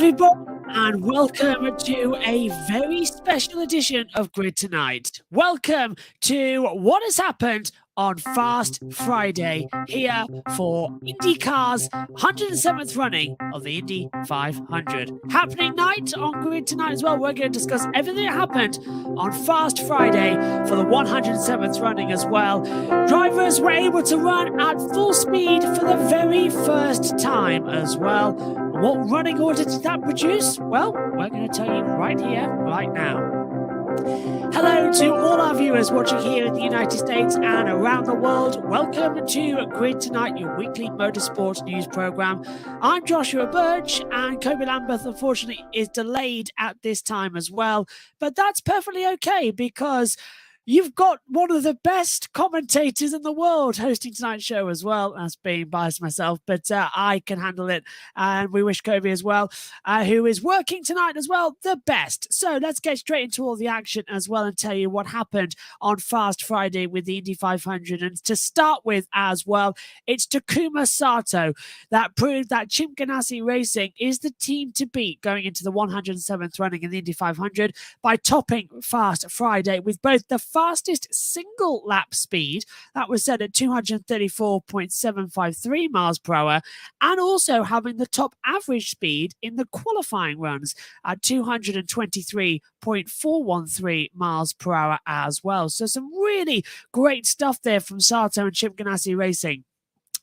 everybody, and welcome to a very special edition of Grid Tonight. Welcome to what has happened on Fast Friday here for IndyCar's 107th running of the Indy 500. Happening night on Grid Tonight as well. We're going to discuss everything that happened on Fast Friday for the 107th running as well. Drivers were able to run at full speed for the very first time as well. What running order did that produce? Well, we're going to tell you right here, right now. Hello to all our viewers watching here in the United States and around the world. Welcome to Grid Tonight, your weekly motorsports news program. I'm Joshua Burch, and Kobe Lambeth, unfortunately, is delayed at this time as well. But that's perfectly okay because you've got one of the best commentators in the world hosting tonight's show as well. That's being biased myself, but I can handle it. And we wish Kobe as well, who is working tonight as well, the best. So let's get straight into all the action as well and tell you what happened on Fast Friday with the Indy 500. And to start with as well, it's Takuma Sato that proved that Chip Ganassi Racing is the team to beat going into the 107th running in the Indy 500 by topping Fast Friday with both the fastest single lap speed that was set at 234.753 miles per hour, and also having the top average speed in the qualifying runs at 223.413 miles per hour as well. So some really great stuff there from Sato and Chip Ganassi Racing.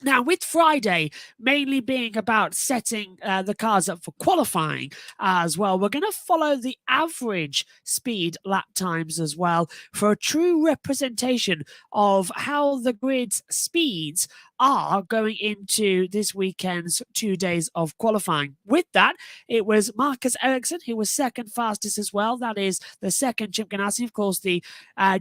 Now, with Friday mainly being about setting the cars up for qualifying as well, we're going to follow the average speed lap times as well for a true representation of how the grid's speeds are going into this weekend's 2 days of qualifying. With that, it was Marcus Ericsson who was second fastest as well. That is the second Chip Ganassi, of course, the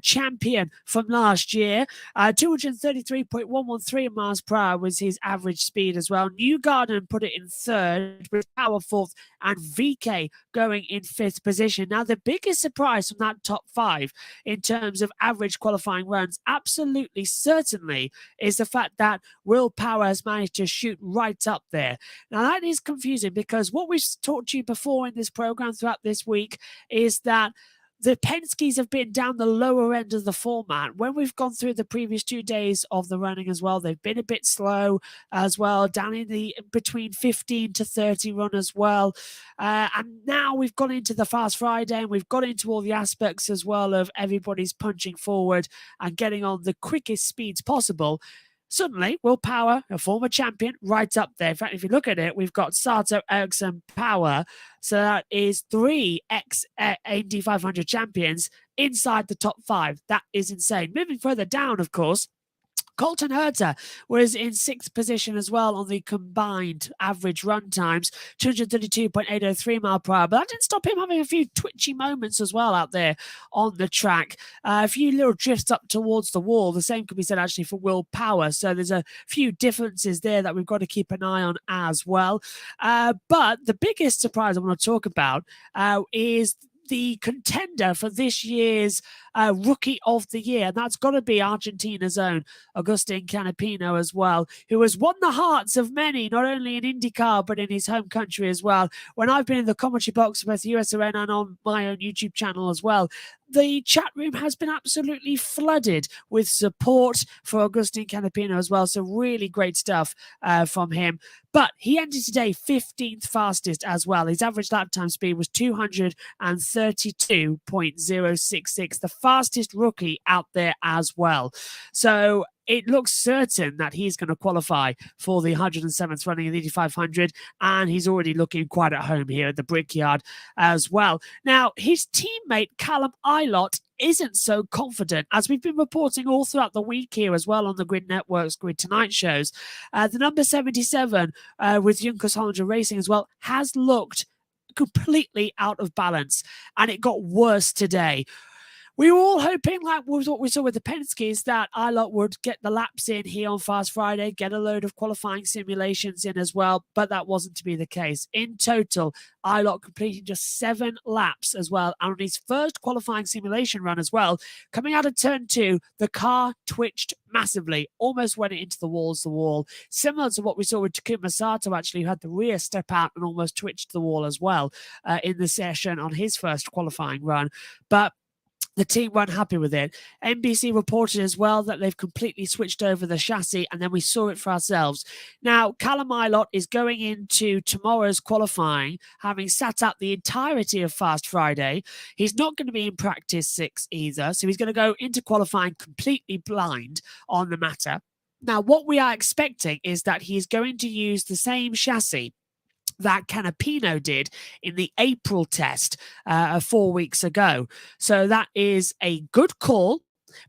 champion from last year. 233.113 miles per hour was his average speed as well. Newgarden put it in third, with Power fourth, and VK going in fifth position. Now, the biggest surprise from that top five in terms of average qualifying runs, absolutely certainly, is the fact that Will Power has managed to shoot right up there. Now, that is confusing because what we've talked to you before in this program throughout this week is that the Penske's have been down the lower end of the format. When we've gone through the previous 2 days of the running as well, they've been a bit slow as well, down in the between 15 to 30 run as well. And now we've gone into the Fast Friday and we've got into all the aspects as well of everybody's punching forward and getting on the quickest speeds possible. Suddenly, Will Power, a former champion, right up there. In fact, if you look at it, we've got Sato, Ericsson, Power. So that is three ex-Indy 500 champions inside the top five. That is insane. Moving further down, of course, Colton Herta was in sixth position as well on the combined average run times, 232.803 mile per hour. But that didn't stop him having a few twitchy moments as well out there on the track. A few little drifts up towards the wall. The same could be said actually for Will Power. So there's a few differences there that we've got to keep an eye on as well. But the biggest surprise I want to talk about is the contender for this year's Rookie of the Year. And that's got to be Argentina's own Agustin Canapino as well, who has won the hearts of many, not only in IndyCar, but in his home country as well. When I've been in the commentary box with USRN and on my own YouTube channel as well, the chat room has been absolutely flooded with support for Agustin Canapino as well. So really great stuff from him. But he ended today 15th fastest as well. His average lap time speed was 232.066, the fastest rookie out there as well. So it looks certain that he's going to qualify for the 107th running of the Indy 500, and he's already looking quite at home here at the Brickyard as well. Now, his teammate Callum Ilott isn't so confident, as we've been reporting all throughout the week here as well on the Grid Network's Grid Tonight shows. The number 77 with Junkers Hollinger Racing as well has looked completely out of balance, and it got worse today. We were all hoping, like what we saw with the Penske's, that Ilott would get the laps in here on Fast Friday, get a load of qualifying simulations in as well, but that wasn't to be the case. In total, Ilott completing just 7 laps as well, and on his first qualifying simulation run as well, coming out of turn 2, the car twitched massively, almost went into the wall, similar to what we saw with Takuma Sato, actually, who had the rear step out and almost twitched the wall as well in the session on his first qualifying run. But the team weren't happy with it. NBC reported as well that they've completely switched over the chassis, and then we saw it for ourselves. Now, Callum Ilott is going into tomorrow's qualifying, having sat out the entirety of Fast Friday. He's not going to be in practice 6 either, so he's going to go into qualifying completely blind on the matter. Now, what we are expecting is that he's going to use the same chassis that Canapino did in the April test 4 weeks ago. So that is a good call,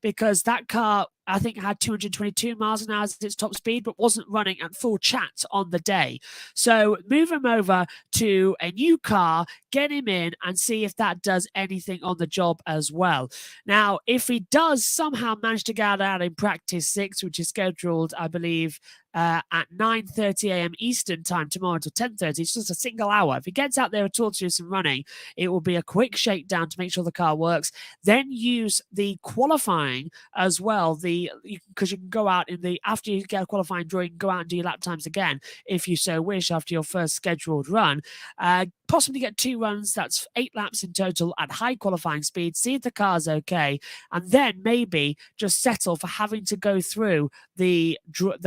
because that car, I think, had 222 miles an hour as its top speed, but wasn't running at full chat on the day. So move him over to a new car, get him in, and see if that does anything on the job as well. Now, if he does somehow manage to get out in practice 6, which is scheduled, I believe, at 9:30 a.m. Eastern time tomorrow until 10:30. It's just a single hour. If he gets out there at all to do some running, it will be a quick shakedown to make sure the car works. Then use the qualifying as well. Because you can go out after you get a qualifying draw, you can go out and do your lap times again if you so wish after your first scheduled run. Possibly get 2 runs. That's 8 laps in total at high qualifying speed. See if the car's okay, and then maybe just settle for having to go through the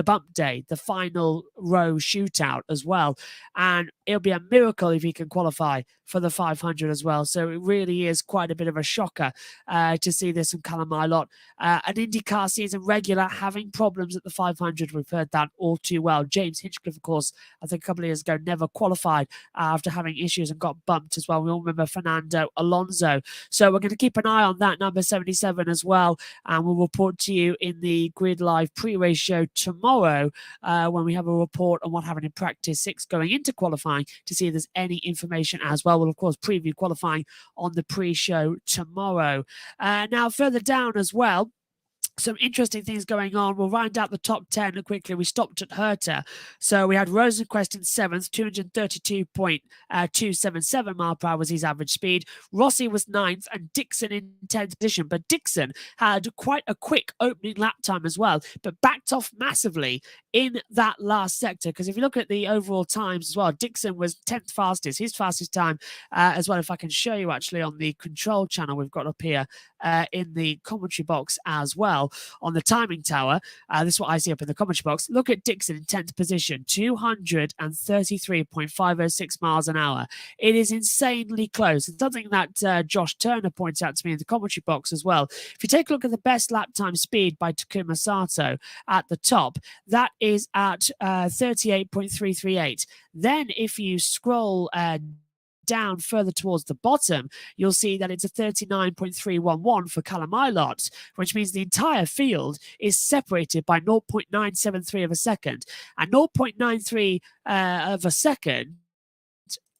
bump day, the final row shootout as well. And it'll be a miracle if he can qualify for the 500 as well. So it really is quite a bit of a shocker to see this from Callum Ilott. An IndyCar season regular having problems at the 500. We've heard that all too well. James Hinchcliffe, of course, I think a couple of years ago, never qualified after having issues and got bumped as well. We all remember Fernando Alonso. So we're going to keep an eye on that number 77 as well. And we'll report to you in the Grid Live pre-race show tomorrow when we have a report on what happened in practice 6 going into qualifying to see if there's any information as well. We'll, of course, preview qualifying on the pre-show tomorrow. Now, further down as well, some interesting things going on. We'll round out the top 10 quickly. We stopped at Herta. So we had Rosenquist in 7th, 232.277 mile per hour was his average speed. Rossi was 9th and Dixon in 10th position. But Dixon had quite a quick opening lap time as well, but backed off massively in that last sector. Because if you look at the overall times as well, Dixon was 10th fastest, his fastest time as well. If I can show you actually on the control channel we've got up here in the commentary box as well. On the timing tower, this is what I see up in the commentary box. Look at Dixon in 10th position, 233.506 miles an hour. It is insanely close. It's something that Josh Turner points out to me in the commentary box as well. If you take a look at the best lap time speed by Takuma Sato at the top, that is at 38.338. Then if you scroll down further towards the bottom, you'll see that it's a 39.311 for Callum Ilott, which means the entire field is separated by 0.973 of a second. And 0.93 of a second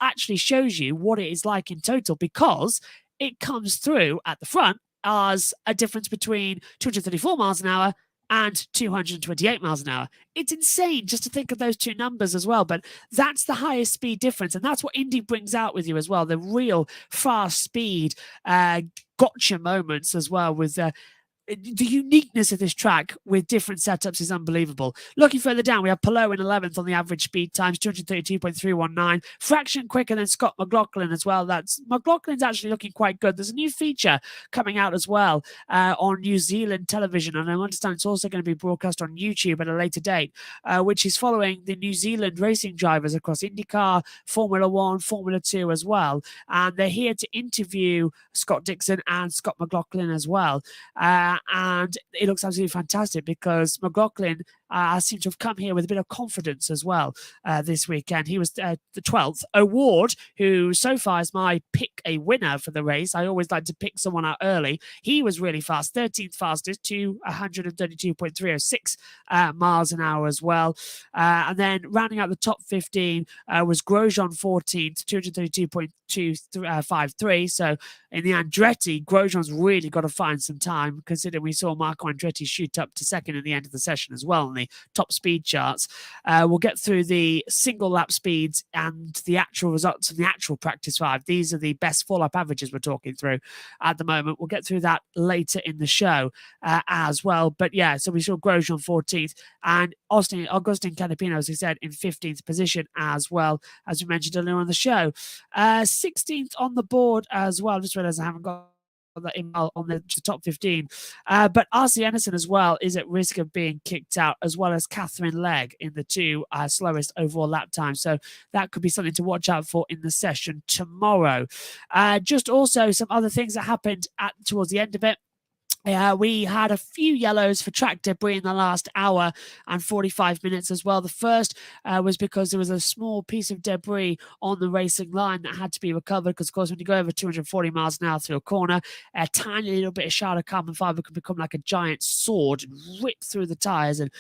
actually shows you what it is like in total, because it comes through at the front as a difference between 234 miles an hour and 228 miles an hour. It's insane just to think of those two numbers as well, but that's the highest speed difference, and that's what Indy brings out with you as well, the real fast speed gotcha moments as well with the uniqueness of this track with different setups is unbelievable. Looking further down, we have Palou in 11th on the average speed times, 232.319. Fraction quicker than Scott McLaughlin as well. McLaughlin's actually looking quite good. There's a new feature coming out as well on New Zealand television, and I understand it's also going to be broadcast on YouTube at a later date, which is following the New Zealand racing drivers across IndyCar, Formula 1, Formula 2 as well. And they're here to interview Scott Dixon and Scott McLaughlin as well. And it looks absolutely fantastic because McLaughlin seemed to have come here with a bit of confidence as well this weekend. He was the 12th. O'Ward, who so far is my pick a winner for the race. I always like to pick someone out early. He was really fast, 13th fastest to 132.306 miles an hour as well. And then rounding out the top 15 was Grosjean 14th, 232.253. So in the Andretti, Grosjean's really got to find some time, considering we saw Marco Andretti shoot up to second at the end of the session as well in the top speed charts. We'll get through the single lap speeds and the actual results of the actual practice 5. These are the best 4-lap averages we're talking through at the moment. We'll get through that later in the show as well. But yeah, so we saw Grosjean 14th and Augustin Canapino, as we said, in 15th position as well, as we mentioned earlier on the show. 16th on the board as well. Just realized I haven't got that email on the top 15. But RC Anderson as well is at risk of being kicked out, as well as Catherine Legg in the 2 slowest overall lap times. So that could be something to watch out for in the session tomorrow. Just also some other things that happened towards the end of it. We had a few yellows for track debris in the last hour and 45 minutes as well. The first was because there was a small piece of debris on the racing line that had to be recovered, because, of course, when you go over 240 miles an hour through a corner, a tiny little bit of shard of carbon fiber can become like a giant sword and rip through the tyres and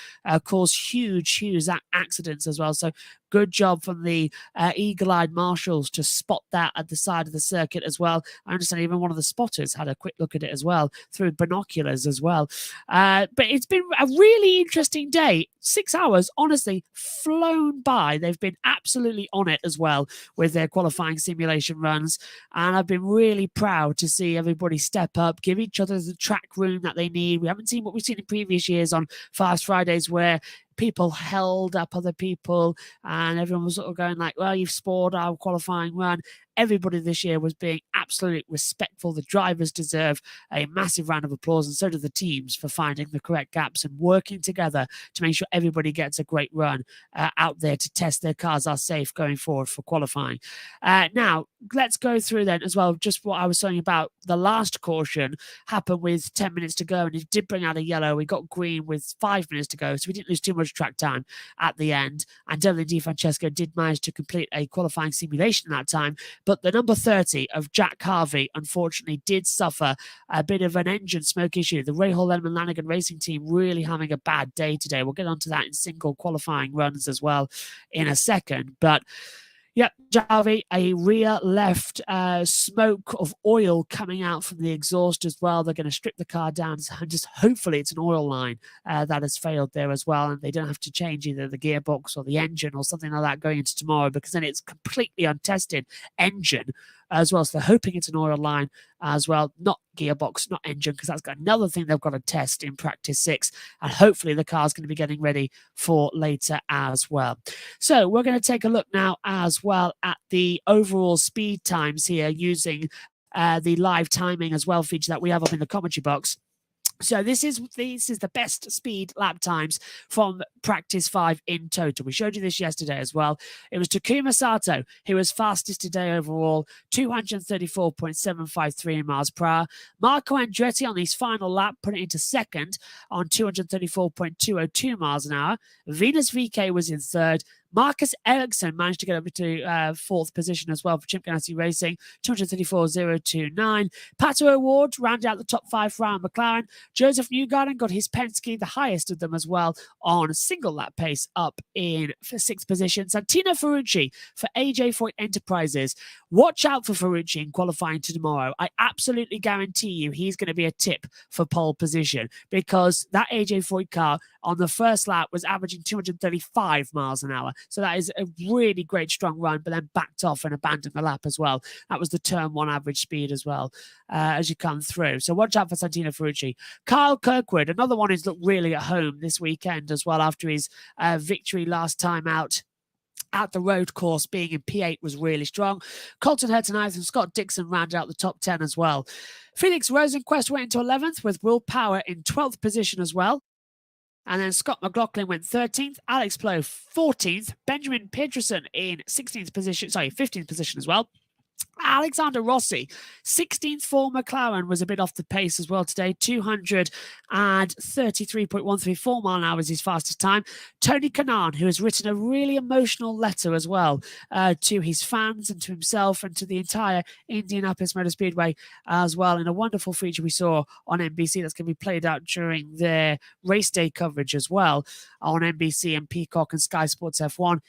cause huge accidents as well. So good job from the eagle-eyed marshals to spot that at the side of the circuit as well. I understand even one of the spotters had a quick look at it as well through binoculars as well. But it's been a really interesting day. 6 hours, honestly, flown by. They've been absolutely on it as well with their qualifying simulation runs. And I've been really proud to see everybody step up, give each other the track room that they need. We haven't seen what we've seen in previous years on Fast Fridays, where people held up other people and everyone was sort of going like, well, you've spoiled our qualifying run. Everybody this year was being absolutely respectful. The drivers deserve a massive round of applause, and so do the teams for finding the correct gaps and working together to make sure everybody gets a great run out there to test their cars are safe going forward for qualifying. Now, let's go through then as well just what I was saying about the last caution happened with 10 minutes to go, and it did bring out a yellow. We got green with 5 minutes to go, so we didn't lose too much track time at the end. And Dylan DiFrancesco did manage to complete a qualifying simulation at that time. But the number 30 of Jack Harvey, unfortunately, did suffer a bit of an engine smoke issue. The Ray Hall Lemon Lanigan Racing Team really having a bad day today. We'll get onto that in single qualifying runs as well in a second. But yep, Jarvie, a rear left smoke of oil coming out from the exhaust as well. They're going to strip the car down. And just hopefully it's an oil line that has failed there as well. And they don't have to change either the gearbox or the engine or something like that going into tomorrow, because then it's completely untested engine as well. So they're hoping it's an oil line as well, not gearbox, not engine, because that's got another thing they've got to test in practice 6. And hopefully the car's going to be getting ready for later as well. So we're going to take a look now as well at the overall speed times here using the live timing as well feature that we have up in the commentary box. So this is the best speed lap times from practice 5 in total. We showed you this yesterday as well. It was Takuma Sato who was fastest today overall, 234.753 miles per hour. Marco Andretti on his final lap put it into second on 234.202 miles an hour. Venus VK was in third. Marcus Ericsson managed to get up to fourth position as well for Chip Ganassi Racing, 234.029. Pato O'Ward rounded out the top 5 for Ryan McLaren. Joseph Newgarden got his Penske, the highest of them as well, on single lap pace up in 6th position. Santino Ferrucci for AJ Foyt Enterprises. Watch out for Ferrucci in qualifying tomorrow. I absolutely guarantee you he's going to be a tip for pole position, because that AJ Foyt car on the first lap was averaging 235 miles an hour. So that is a really great strong run, but then backed off and abandoned the lap as well. That was the turn 1 average speed as well as you come through. So watch out for Santino Ferrucci. Kyle Kirkwood, another one who's looked really at home this weekend as well after his victory last time out at the road course, being in P8 was really strong. Colton Hertenheim and Scott Dixon rounded out the top 10 as well. Felix Rosenquist went into 11th with Will Power in 12th position as well. And then Scott McLaughlin went 13th, Alex Plough 14th, Benjamin Pedersen in 15th position as well. Alexander Rossi, 16th for McLaren, was a bit off the pace as well today. 233.134 mile an hour is his fastest time. Tony Kanaan, who has written a really emotional letter as well to his fans and to himself and to the entire Indianapolis Motor Speedway as well, in a wonderful feature we saw on NBC that's going to be played out during their race day coverage as well on NBC and Peacock and Sky Sports F1.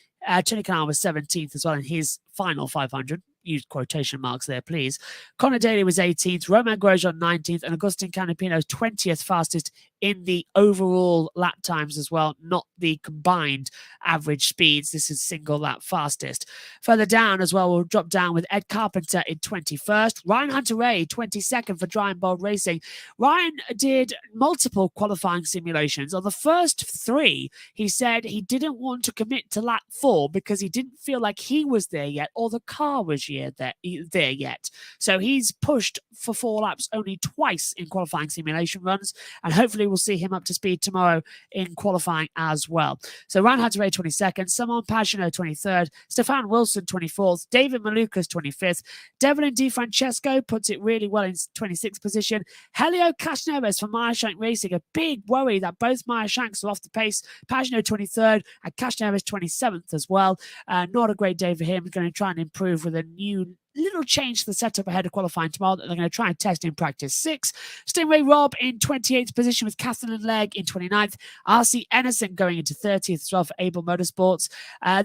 Tony Kanaan was 17th as well in his final 500. Use quotation marks there, please. Connor Daly was 18th, Romain Grosjean 19th, and Agustin Canapino 20th fastest in the overall lap times as well, not the combined average speeds. This is single lap fastest. Further down as well, we'll drop down with Ed Carpenter in 21st, Ryan Hunter-Reay 22nd for Dry and Bold Racing. Ryan did multiple qualifying simulations. On the first three, he said he didn't want to commit to lap 4 because he didn't feel like he was there yet or the car was there yet. So he's pushed for 4 laps only twice in qualifying simulation runs, and hopefully we'll see him up to speed tomorrow in qualifying as well. So Ryan Hunter-Reay 22nd, Simon Pagenaud 23rd, Stefan Wilson 24th, David Malukas 25th, Devlin DiFrancesco puts it really well in 26th position. Helio Castroneves for Meyer-Shank Racing, a big worry that both Meyer-Shanks are off the pace. Pagenaud 23rd and Castroneves 27th as well. Not a great day for him. He's going to try and improve with a new little change to the setup ahead of qualifying tomorrow that they're going to try and test in practice 6. Stingray Robb in 28th position with Catherine Legg in 29th. RC Enerson going into 30th as well for Able Motorsports.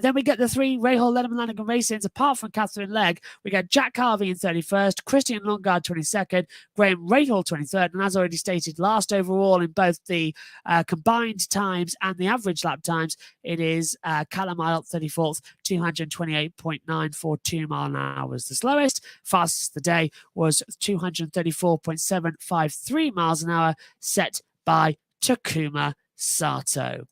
Then we get the 3 Rahal Lederman Lanigan Racings. Apart from Catherine Legg, we got Jack Harvey in 31st, Christian Lundgaard 22nd, Graham Rahal 23rd, and as already stated, last overall in both the combined times and the average lap times, it is Callum Ilott 34th, 228.942 mile an hour. The slowest. Fastest of the day was 234.753 miles an hour, set by Takuma Sato.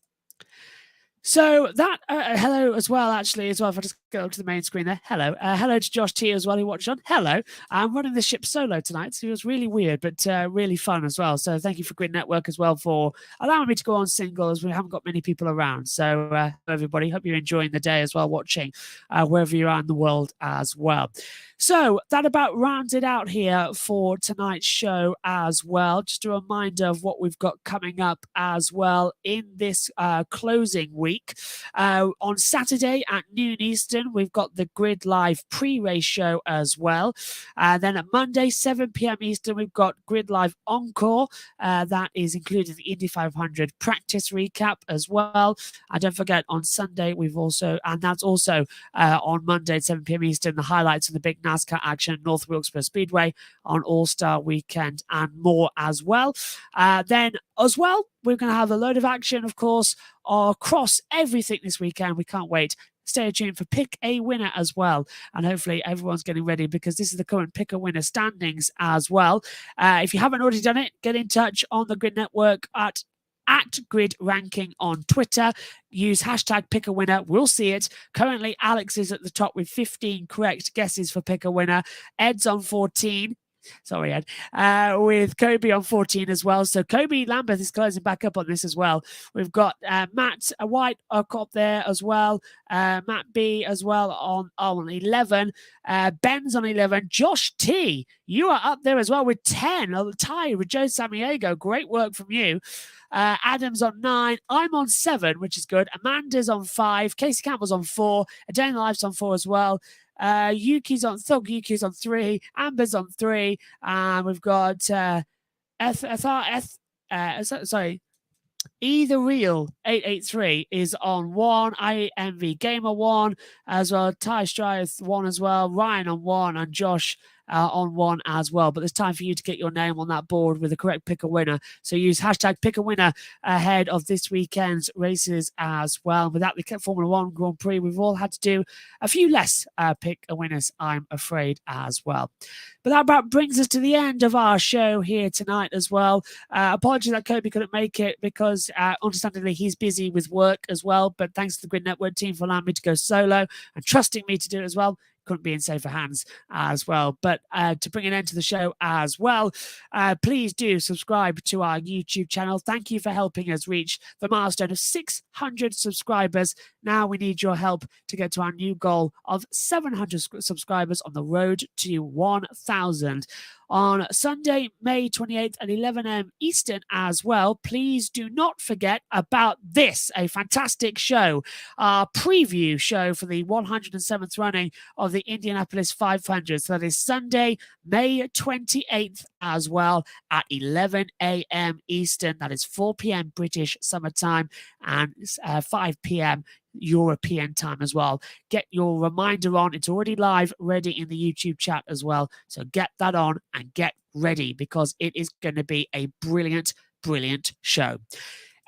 So that, hello as well, actually, as well, if I just go to the main screen there. Hello. Hello to Josh T as well, who watched on. Hello. I'm running the ship solo tonight, so it was really weird, but really fun as well. So thank you for Grid Network as well for allowing me to go on single, as we haven't got many people around. So everybody, hope you're enjoying the day as well, watching wherever you are in the world as well. So that about rounds it out here for tonight's show as well. Just a reminder of what we've got coming up as well in this closing week. On Saturday at noon Eastern, we've got the Grid Live pre-race show as well. Then at Monday, 7 p.m. Eastern, we've got Grid Live Encore. That is including the Indy 500 practice recap as well. And don't forget, on Sunday, we've also, and that's also on Monday at 7 p.m. Eastern, the highlights of the big NASCAR action at North Wilkesboro Speedway on All-Star Weekend and more as well. Then as well, we're going to have a load of action, of course, across everything this weekend. We can't wait. Stay tuned for Pick a Winner as well. And hopefully everyone's getting ready because this is the current Pick a Winner standings as well. If you haven't already done it, get in touch on the Grid Network at Grid Ranking on Twitter. Use hashtag Pick a Winner. We'll see it. Currently, Alex is at the top with 15 correct guesses for Pick a Winner. Ed's on 14. Sorry, Ed. With Kobe on 14 as well. So Kobe Lambeth is closing back up on this as well. We've got Matt White up there as well. Matt B as well on 11. Ben's on 11. Josh T, you are up there as well with 10. A tie with Joe Samiego. Great work from you. Adam's on 9. I'm on 7, which is good. Amanda's on 5. Casey Campbell's on 4. A Day in the Life's on 4 as well. Yuki's on 3. Amber's on 3. And we've got Either Real 883 is on 1. IMV Gamer 1 as well. Ty Stryth 1 as well. Ryan on 1 and Josh on 1 as well. But there's time for you to get your name on that board with the correct Pick a Winner. So use hashtag Pick a Winner ahead of this weekend's races as well. With that, the Formula 1 Grand Prix, we've all had to do a few less Pick a Winners, I'm afraid, as well. But that about brings us to the end of our show here tonight as well. Apologies that Kobe couldn't make it because, understandably, he's busy with work as well. But thanks to the Grid Network team for allowing me to go solo and trusting me to do it as well. couldn't be in safer hands as well. But to bring an end to the show as well, please do subscribe to our YouTube channel. Thank you for helping us reach the milestone of 600 subscribers. Now we need your help to get to our new goal of 700 subscribers on the road to 1,000. On Sunday, May 28th at 11 a.m. Eastern as well, please do not forget about this, a fantastic show, our preview show for the 107th running of the Indianapolis 500. So that is Sunday, May 28th as well at 11 a.m. Eastern. That is 4 p.m. British summertime and 5 p.m. European time as well. Get your reminder on. It's already live, ready in the YouTube chat as well. So get that on and get ready, because it is going to be a brilliant, brilliant show.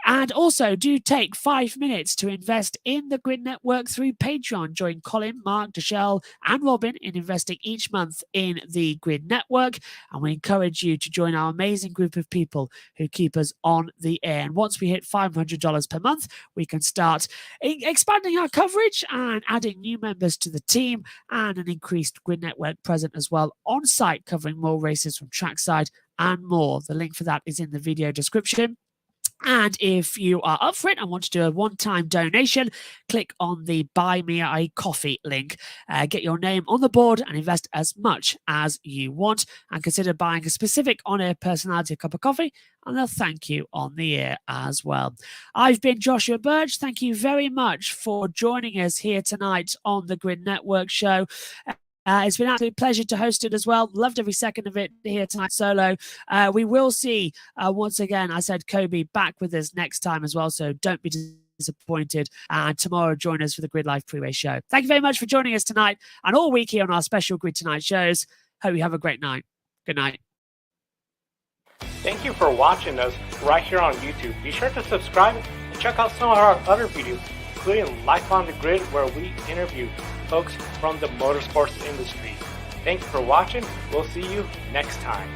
And also, do take 5 minutes to invest in the Grid Network through Patreon. Join Colin, Mark, Deshelle, and Robin in investing each month in the Grid Network. And we encourage you to join our amazing group of people who keep us on the air. And once we hit $500 per month, we can start expanding our coverage and adding new members to the team, and an increased Grid Network present as well on site, covering more races from trackside and more. The link for that is in the video description. And if you are up for it and want to do a one-time donation, click on the Buy Me a Coffee link. Get your name on the board and invest as much as you want. And consider buying a specific on-air personality a cup of coffee, and they'll thank you on the air as well. I've been Joshua Burch. Thank you very much for joining us here tonight on the Grid Network show. It's been an absolute pleasure to host it as well. Loved every second of it here tonight solo. We will see, once again, I said Kobe back with us next time as well, so don't be disappointed. And tomorrow, join us for the Grid Live pre-race show. Thank you very much for joining us tonight and all week here on our special Grid Tonight shows. Hope you have a great night. Good night. Thank you for watching us right here on YouTube. Be sure to subscribe and check out some of our other videos, including Life on the Grid, where we interview folks from the motorsports industry. Thank you for watching. We'll see you next time.